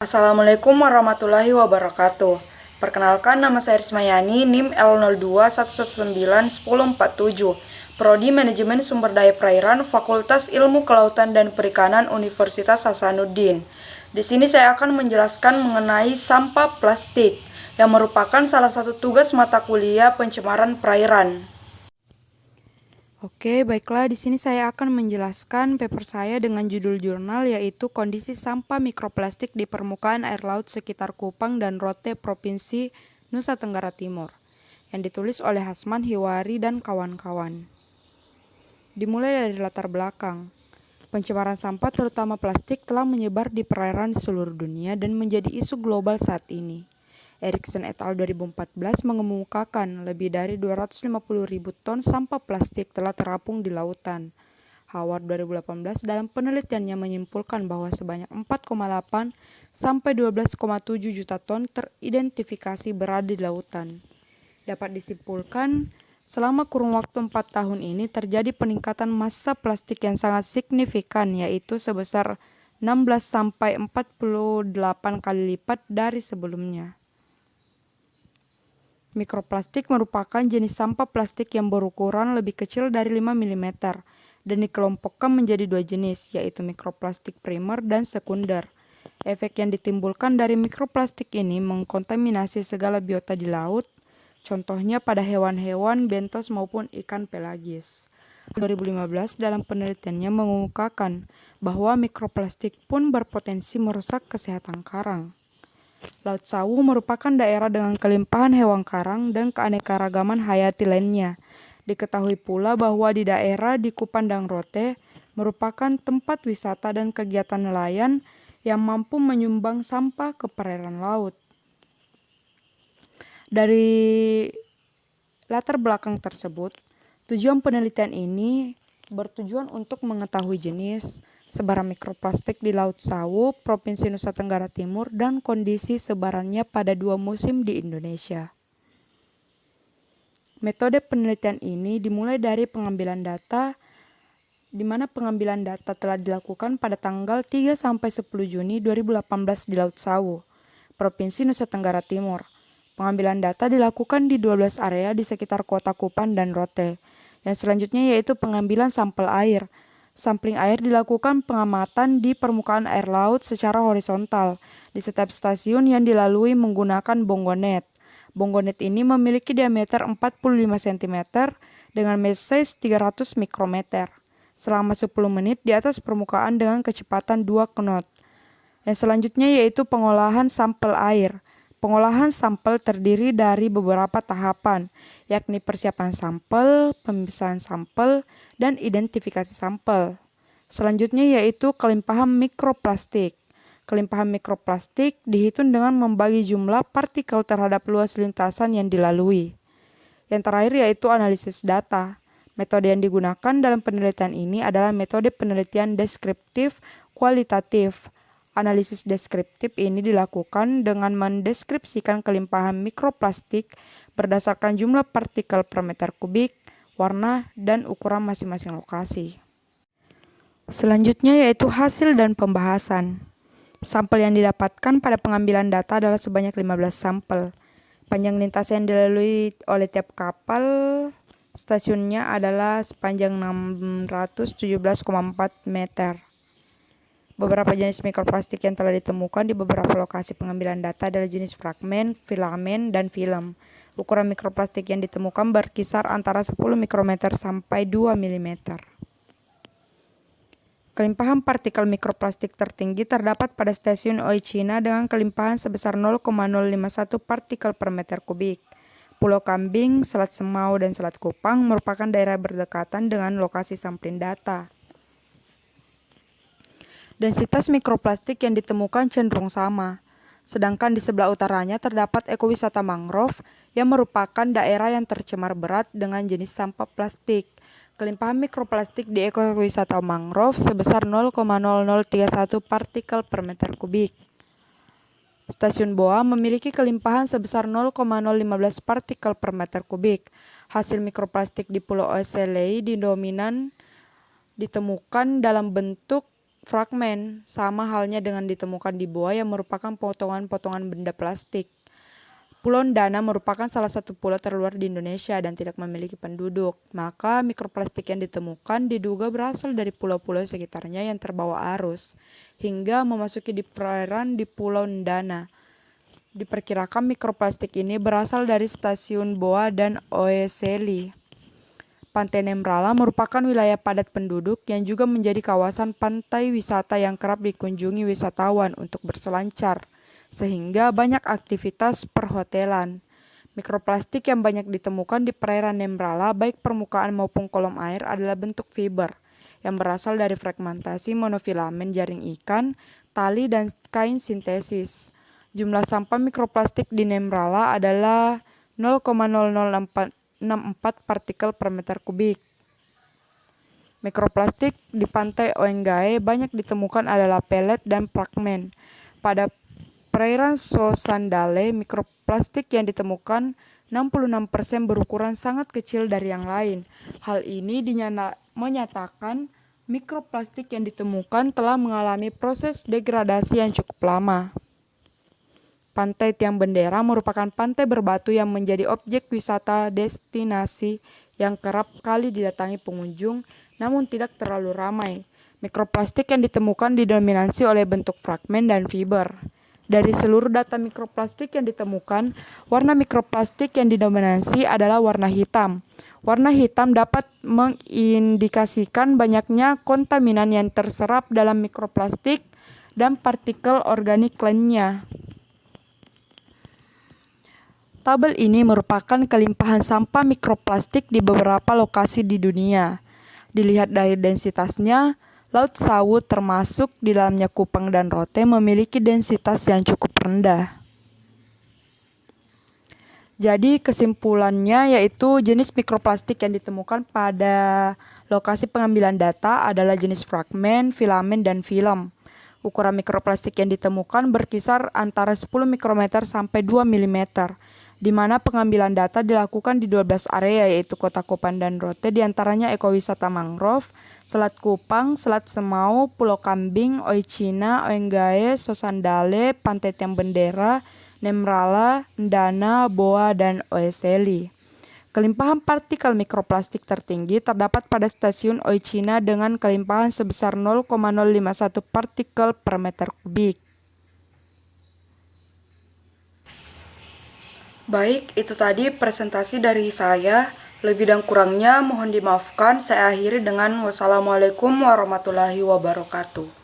Assalamualaikum warahmatullahi wabarakatuh. Perkenalkan, nama saya Rismayani, NIM L0211911047, Prodi Manajemen Sumber Daya Perairan, Fakultas Ilmu Kelautan dan Perikanan Universitas Hasanuddin. Di sini saya akan menjelaskan mengenai sampah plastik, yang merupakan salah satu tugas mata kuliah pencemaran perairan. Oke, baiklah, di sini saya akan menjelaskan paper saya dengan judul jurnal yaitu Kondisi Sampah Mikroplastik di Permukaan Air Laut Sekitar Kupang dan Rote, Provinsi Nusa Tenggara Timur, yang ditulis oleh Hasman Hiwari dan kawan-kawan. Dimulai dari latar belakang. Pencemaran sampah terutama plastik telah menyebar di perairan seluruh dunia dan menjadi isu global saat ini. Erickson et al. 2014 mengemukakan lebih dari 250.000 ton sampah plastik telah terapung di lautan. Howard 2018 dalam penelitiannya menyimpulkan bahwa sebanyak 4,8 sampai 12,7 juta ton teridentifikasi berada di lautan. Dapat disimpulkan, selama kurun waktu 4 tahun ini terjadi peningkatan massa plastik yang sangat signifikan, yaitu sebesar 16 sampai 48 kali lipat dari sebelumnya. Mikroplastik merupakan jenis sampah plastik yang berukuran lebih kecil dari 5 mm dan dikelompokkan menjadi dua jenis, yaitu mikroplastik primer dan sekunder. Efek yang ditimbulkan dari mikroplastik ini mengkontaminasi segala biota di laut, contohnya pada hewan-hewan bentos maupun ikan pelagis. 2015 dalam penelitiannya mengungkapkan bahwa mikroplastik pun berpotensi merusak kesehatan karang. Laut Sawu merupakan daerah dengan kelimpahan hewan karang dan keanekaragaman hayati lainnya. Diketahui pula bahwa di daerah di Kupang dan Rote merupakan tempat wisata dan kegiatan nelayan yang mampu menyumbang sampah ke perairan laut. Dari latar belakang tersebut, tujuan penelitian ini bertujuan untuk mengetahui jenis, sebaran mikroplastik di Laut Sawu, Provinsi Nusa Tenggara Timur, dan kondisi sebarannya pada 2 musim di Indonesia. Metode penelitian ini dimulai dari pengambilan data, di mana pengambilan data telah dilakukan pada tanggal 3 sampai 10 Juni 2018 di Laut Sawu, Provinsi Nusa Tenggara Timur. Pengambilan data dilakukan di 12 area di sekitar kota Kupang dan Rote. Yang selanjutnya yaitu pengambilan sampel air. Sampling air dilakukan pengamatan di permukaan air laut secara horizontal di setiap stasiun yang dilalui menggunakan bongonet. Bongonet ini memiliki diameter 45 cm dengan size 300 mikrometer. Selama 10 menit di atas permukaan dengan kecepatan 2 knot. Yang selanjutnya yaitu pengolahan sampel air. Pengolahan sampel terdiri dari beberapa tahapan, yakni persiapan sampel, pemisahan sampel, dan identifikasi sampel. Selanjutnya yaitu kelimpahan mikroplastik. Kelimpahan mikroplastik dihitung dengan membagi jumlah partikel terhadap luas lintasan yang dilalui. Yang terakhir yaitu analisis data. Metode yang digunakan dalam penelitian ini adalah metode penelitian deskriptif kualitatif. Analisis deskriptif ini dilakukan dengan mendeskripsikan kelimpahan mikroplastik berdasarkan jumlah partikel per meter kubik, warna, dan ukuran masing-masing lokasi. Selanjutnya yaitu hasil dan pembahasan. Sampel yang didapatkan pada pengambilan data adalah sebanyak 15 sampel. Panjang lintas yang dilalui oleh tiap kapal stasiunnya adalah sepanjang 617,4 meter. Beberapa jenis mikroplastik yang telah ditemukan di beberapa lokasi pengambilan data adalah jenis fragmen, filamen, dan film. Ukuran mikroplastik yang ditemukan berkisar antara 10 mikrometer sampai 2 mm. Kelimpahan partikel mikroplastik tertinggi terdapat pada stasiun Oichina dengan kelimpahan sebesar 0,051 partikel per meter kubik. Pulau Kambing, Selat Semau, dan Selat Kupang merupakan daerah berdekatan dengan lokasi sampling data. Densitas mikroplastik yang ditemukan cenderung sama, sedangkan di sebelah utaranya terdapat ekowisata mangrove yang merupakan daerah yang tercemar berat dengan jenis sampah plastik. Kelimpahan mikroplastik di ekowisata mangrove sebesar 0,0031 partikel per meter kubik. Stasiun Boa memiliki kelimpahan sebesar 0,015 partikel per meter kubik. Hasil mikroplastik di Pulau Oselei di dominan ditemukan dalam bentuk fragmen, sama halnya dengan ditemukan di Boa yang merupakan potongan-potongan benda plastik. Pulau Ndana merupakan salah satu pulau terluar di Indonesia dan tidak memiliki penduduk. Maka mikroplastik yang ditemukan diduga berasal dari pulau-pulau sekitarnya yang terbawa arus, hingga memasuki di perairan di Pulau Ndana. Diperkirakan mikroplastik ini berasal dari stasiun Boa dan Oeseli. Pantai Nemrala merupakan wilayah padat penduduk yang juga menjadi kawasan pantai wisata yang kerap dikunjungi wisatawan untuk berselancar, sehingga banyak aktivitas perhotelan. Mikroplastik yang banyak ditemukan di perairan Nemrala, baik permukaan maupun kolom air, adalah bentuk fiber yang berasal dari fragmentasi monofilamen jaring ikan, tali, dan kain sintesis. Jumlah sampah mikroplastik di Nemrala adalah 0,0064 partikel per meter kubik. Mikroplastik di pantai Oengae banyak ditemukan adalah pelet dan fragmen. Pada perairan Sosandale, mikroplastik yang ditemukan 66% berukuran sangat kecil dari yang lain. Hal ini menyatakan mikroplastik yang ditemukan telah mengalami proses degradasi yang cukup lama. Pantai Tiang Bendera merupakan pantai berbatu yang menjadi objek wisata destinasi yang kerap kali didatangi pengunjung, namun tidak terlalu ramai. Mikroplastik yang ditemukan didominasi oleh bentuk fragmen dan fiber. Dari seluruh data mikroplastik yang ditemukan, warna mikroplastik yang didominasi adalah warna hitam. Warna hitam dapat mengindikasikan banyaknya kontaminan yang terserap dalam mikroplastik dan partikel organik lainnya. Tabel ini merupakan kelimpahan sampah mikroplastik di beberapa lokasi di dunia. Dilihat dari densitasnya, Laut Sawu termasuk di dalamnya Kupang dan Rote memiliki densitas yang cukup rendah. Jadi kesimpulannya yaitu jenis mikroplastik yang ditemukan pada lokasi pengambilan data adalah jenis fragmen, filamen, dan film. Ukuran mikroplastik yang ditemukan berkisar antara 10 mikrometer sampai 2 mm. Di mana pengambilan data dilakukan di 12 area yaitu Kota Kupang dan Rote, diantaranya ekowisata mangrove, Selat Kupang, Selat Semau, Pulau Kambing, Oicina, Oengae, Sosandale, Pantai Tiang Bendera, Nemrala, Ndana, Boa, dan Oeseli. Kelimpahan partikel mikroplastik tertinggi terdapat pada stasiun Oicina dengan kelimpahan sebesar 0,051 partikel per meter kubik. Baik, itu tadi presentasi dari saya. Lebih dan kurangnya mohon dimaafkan. Saya akhiri dengan wassalamualaikum warahmatullahi wabarakatuh.